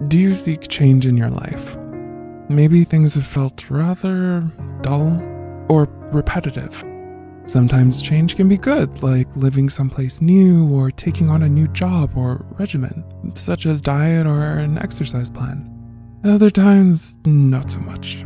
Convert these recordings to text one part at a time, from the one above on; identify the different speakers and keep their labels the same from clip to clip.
Speaker 1: Do you seek change in your life? Maybe things have felt rather dull or repetitive. Sometimes change can be good, like living someplace new or taking on a new job or regimen, such as diet or an exercise plan. Other times, not so much.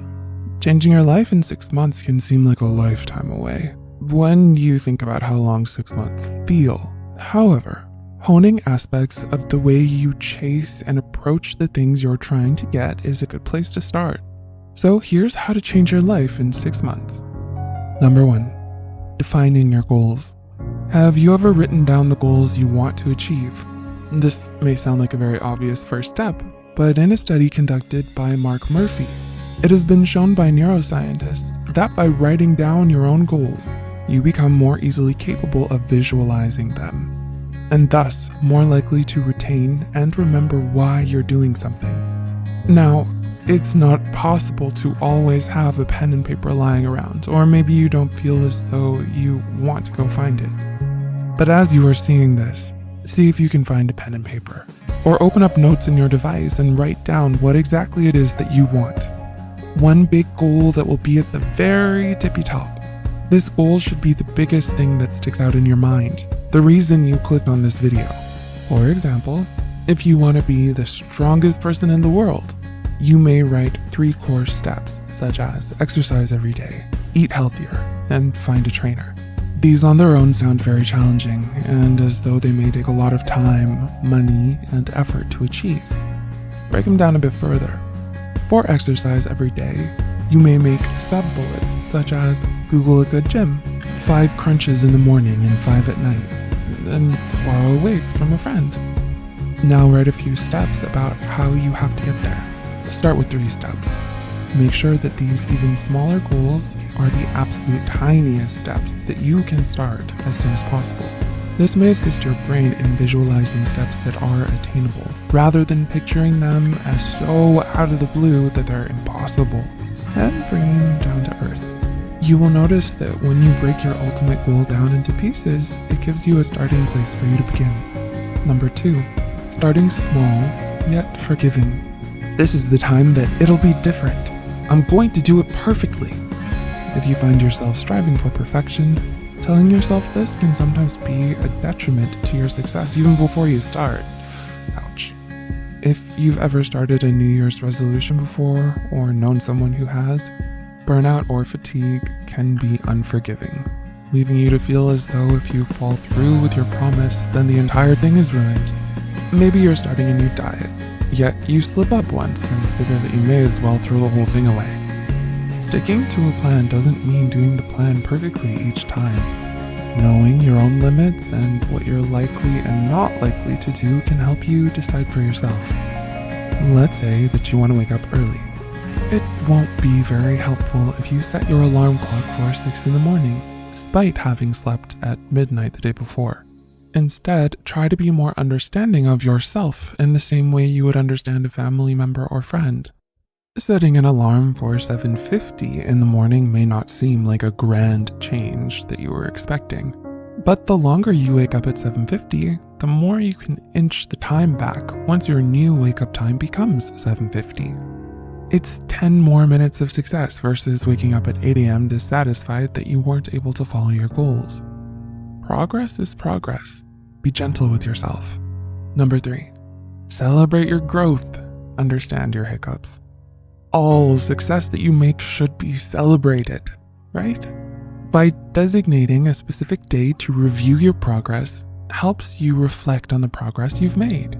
Speaker 1: Changing your life in 6 months can seem like a lifetime away when you think about how long 6 months feel. However, honing aspects of the way you chase and approach the things you're trying to get is a good place to start. So here's how to change your life in 6 months. Number 1. Defining your goals. Have you ever written down the goals you want to achieve? This may sound like a very obvious first step, but in a study conducted by Mark Murphy, it has been shown by neuroscientists that by writing down your own goals, you become more easily capable of visualizing them, and thus more likely to retain and remember why you're doing something. Now, it's not possible to always have a pen and paper lying around, or maybe you don't feel as though you want to go find it. But as you are seeing this, see if you can find a pen and paper, or open up notes in your device and write down what exactly it is that you want. One big goal that will be at the very tippy top. This goal should be the biggest thing that sticks out in your mind, the reason you clicked on this video. For example, if you want to be the strongest person in the world, you may write 3 core steps, such as exercise every day, eat healthier, and find a trainer. These on their own sound very challenging, and as though they may take a lot of time, money, and effort to achieve. Break them down a bit further. For exercise every day, you may make sub-bullets, such as Google a good gym, 5 crunches in the morning and 5 at night, and borrow weights from a friend. Now write a few steps about how you have to get there. Start with 3 steps. Make sure that these even smaller goals are the absolute tiniest steps that you can start as soon as possible. This may assist your brain in visualizing steps that are attainable, rather than picturing them as so out of the blue that they're impossible, and bringing them down to earth. You will notice that when you break your ultimate goal down into pieces, it gives you a starting place for you to begin. Number 2, starting small, yet forgiving. This is the time that it'll be different. I'm going to do it perfectly. If you find yourself striving for perfection, telling yourself this can sometimes be a detriment to your success even before you start. Ouch. If you've ever started a New Year's resolution before, or known someone who has, burnout or fatigue can be unforgiving, leaving you to feel as though if you fall through with your promise, then the entire thing is ruined. Maybe you're starting a new diet, yet you slip up once and figure that you may as well throw the whole thing away. Sticking to a plan doesn't mean doing the plan perfectly each time. Knowing your own limits and what you're likely and not likely to do can help you decide for yourself. Let's say that you want to wake up early. It won't be very helpful if you set your alarm clock for 6 in the morning, despite having slept at midnight the day before. Instead, try to be more understanding of yourself in the same way you would understand a family member or friend. Setting an alarm for 7:50 in the morning may not seem like a grand change that you were expecting, but the longer you wake up at 7:50, the more you can inch the time back once your new wake-up time becomes 7:50. It's 10 more minutes of success versus waking up at 8 a.m. dissatisfied that you weren't able to follow your goals. Progress is progress. Be gentle with yourself. Number 3, celebrate your growth. Understand your hiccups. All success that you make should be celebrated, right? By designating a specific day to review your progress helps you reflect on the progress you've made.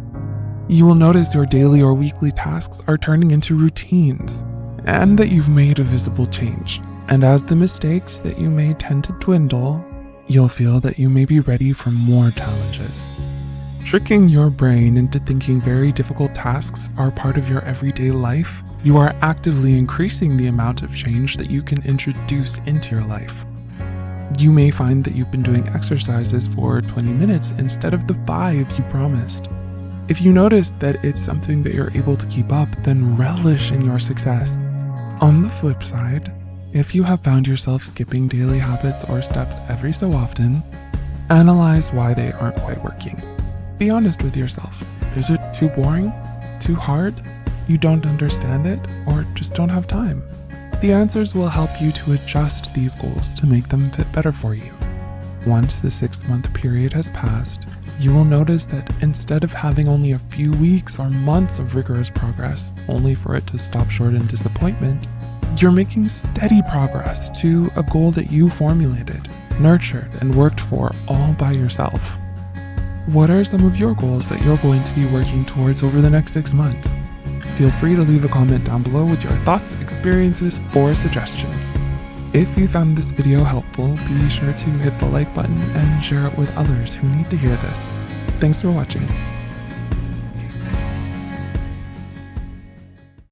Speaker 1: You will notice your daily or weekly tasks are turning into routines, and that you've made a visible change. And as the mistakes that you made tend to dwindle, you'll feel that you may be ready for more challenges. Tricking your brain into thinking very difficult tasks are part of your everyday life, you are actively increasing the amount of change that you can introduce into your life. You may find that you've been doing exercises for 20 minutes instead of the 5 you promised. If you notice that it's something that you're able to keep up, then relish in your success. On the flip side, if you have found yourself skipping daily habits or steps every so often, analyze why they aren't quite working. Be honest with yourself. Is it too boring? too hard? You don't understand it, or just don't have time? The answers will help you to adjust these goals to make them fit better for you. Once the 6-month period has passed, you will notice that instead of having only a few weeks or months of rigorous progress, only for it to stop short in disappointment, you're making steady progress to a goal that you formulated, nurtured, and worked for all by yourself. What are some of your goals that you're going to be working towards over the next 6 months? Feel free to leave a comment down below with your thoughts, experiences, or suggestions. If you found this video helpful, be sure to hit the like button and share it with others who need to hear this. Thanks for watching.